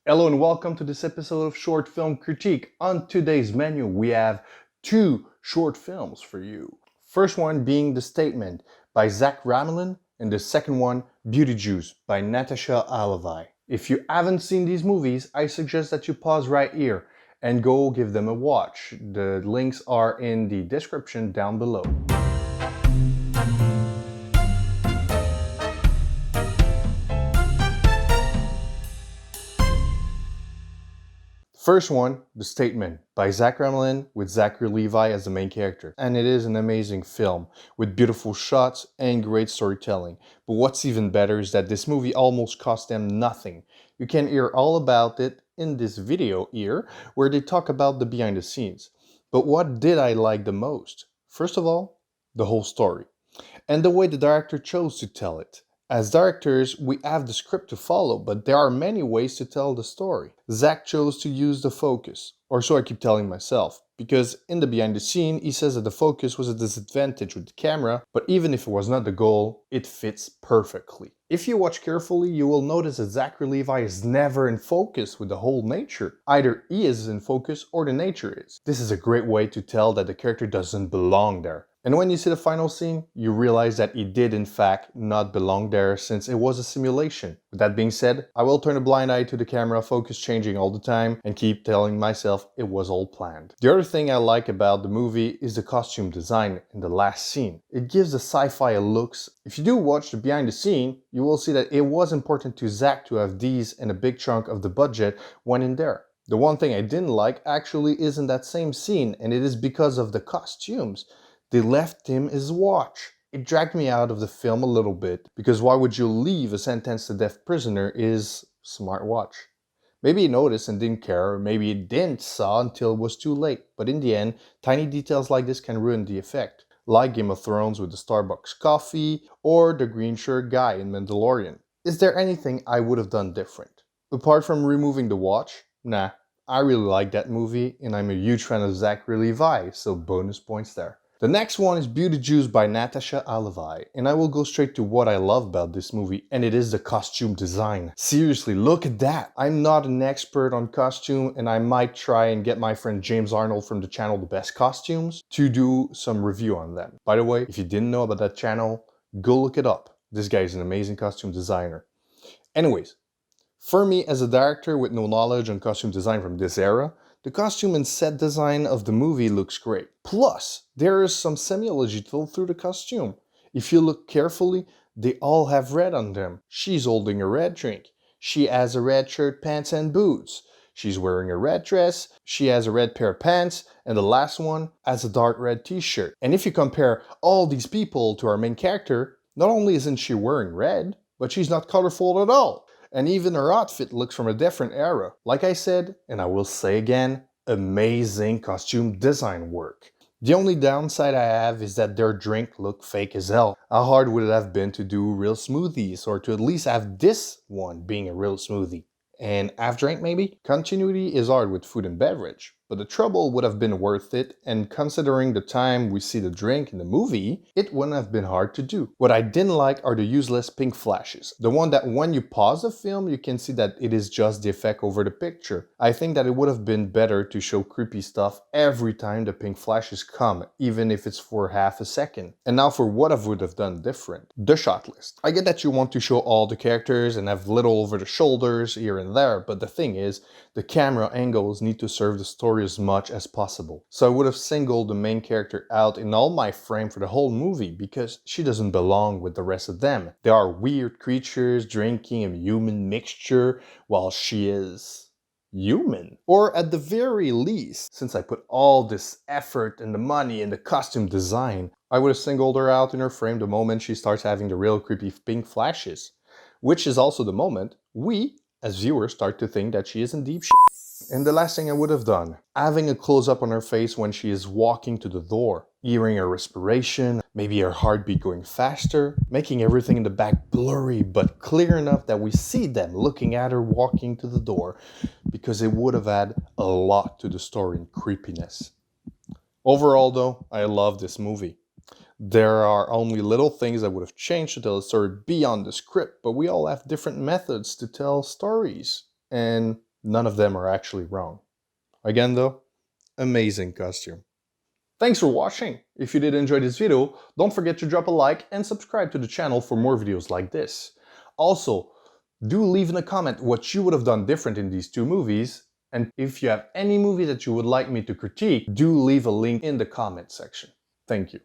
Hello and welcome to this episode of Short Film Critique. On today's menu, we have two short films for you. First one being The Statement by Zach Gremlin, and the second one, Beauty Juice by Natasha Alavai. If you haven't seen these movies, I suggest that you pause right here and go give them a watch. The links are in the description down below. First one, The Statement, by Zach Gremlin with Zachary Levi as the main character. And it is an amazing film, with beautiful shots and great storytelling. But what's even better is that this movie almost cost them nothing. You can hear all about it in this video here, where they talk about the behind the scenes. But what did I like the most? First of all, the whole story. And the way the director chose to tell it. As directors, we have the script to follow, but there are many ways to tell the story. Zach chose to use the focus, or so I keep telling myself, because in the behind the scene, he says that the focus was a disadvantage with the camera, but even if it was not the goal, it fits perfectly. If you watch carefully, you will notice that Zachary Levi is never in focus with the whole nature. Either he is in focus or the nature is. This is a great way to tell that the character doesn't belong there. And when you see the final scene, you realize that he did in fact not belong there since it was a simulation. With that being said, I will turn a blind eye to the camera, focus changing all the time, and keep telling myself it was all planned. The other thing I like about the movie is the costume design in the last scene. It gives the sci-fi looks. If you do watch the behind the scene, you will see that it was important to Zach to have these, and a big chunk of the budget went in there. The one thing I didn't like actually is in that same scene, and it is because of the costumes. They left him his watch. It dragged me out of the film a little bit, because why would you leave a sentenced to death prisoner his smartwatch? Maybe he noticed and didn't care, or maybe he didn't saw until it was too late, but in the end, tiny details like this can ruin the effect. Like Game of Thrones with the Starbucks coffee, or the green shirt guy in Mandalorian. Is there anything I would have done different? Apart from removing the watch? Nah, I really like that movie, and I'm a huge fan of Zachary Levi, so bonus points there. The next one is Beauty Juice by Natasha Alavai, and I will go straight to what I love about this movie, and it is the costume design. Seriously, look at that! I'm not an expert on costume, and I might try and get my friend James Arnold from the channel The Best Costumes to do some review on them. By the way, if you didn't know about that channel, go look it up. This guy is an amazing costume designer. Anyways, for me as a director with no knowledge on costume design from this era, the costume and set design of the movie looks great. Plus, there is some semi-digital through the costume. If you look carefully, they all have red on them. She's holding a red drink. She has a red shirt, pants, and boots. She's wearing a red dress. She has a red pair of pants. And the last one has a dark red t-shirt. And if you compare all these people to our main character, not only isn't she wearing red, but she's not colorful at all. And even her outfit looks from a different era. Like I said, and I will say again, amazing costume design work. The only downside I have is that their drink looked fake as hell. How hard would it have been to do real smoothies, or to at least have this one being a real smoothie? And half drink maybe? Continuity is hard with food and beverage, but the trouble would have been worth it, and considering the time we see the drink in the movie, it wouldn't have been hard to do. What I didn't like are the useless pink flashes. The one that when you pause the film, you can see that it is just the effect over the picture. I think that it would have been better to show creepy stuff every time the pink flashes come, even if it's for half a second. And now for what I would have done different. The shot list. I get that you want to show all the characters and have little over the shoulders here and there, but the thing is, the camera angles need to serve the story as much as possible. So I would have singled the main character out in all my frame for the whole movie, because she doesn't belong with the rest of them. They are weird creatures drinking a human mixture while she is human. Or at the very least, since I put all this effort and the money in the costume design, I would have singled her out in her frame the moment she starts having the real creepy pink flashes. Which is also the moment we, as viewers, start to think that she is in deep shit. And the last thing I would have done, having a close-up on her face when she is walking to the door, hearing her respiration, maybe her heartbeat going faster, making everything in the back blurry but clear enough that we see them looking at her walking to the door, because it would have added a lot to the story and creepiness. Overall though, I love this movie. There are only little things I would have changed to tell the story beyond the script, but we all have different methods to tell stories. And None of them are actually wrong. Again though, amazing costume. Thanks for watching! If you did enjoy this video, don't forget to drop a like and subscribe to the channel for more videos like this. Also, do leave in a comment what you would have done different in these two movies, and if you have any movie that you would like me to critique, do leave a link in the comment section. Thank you.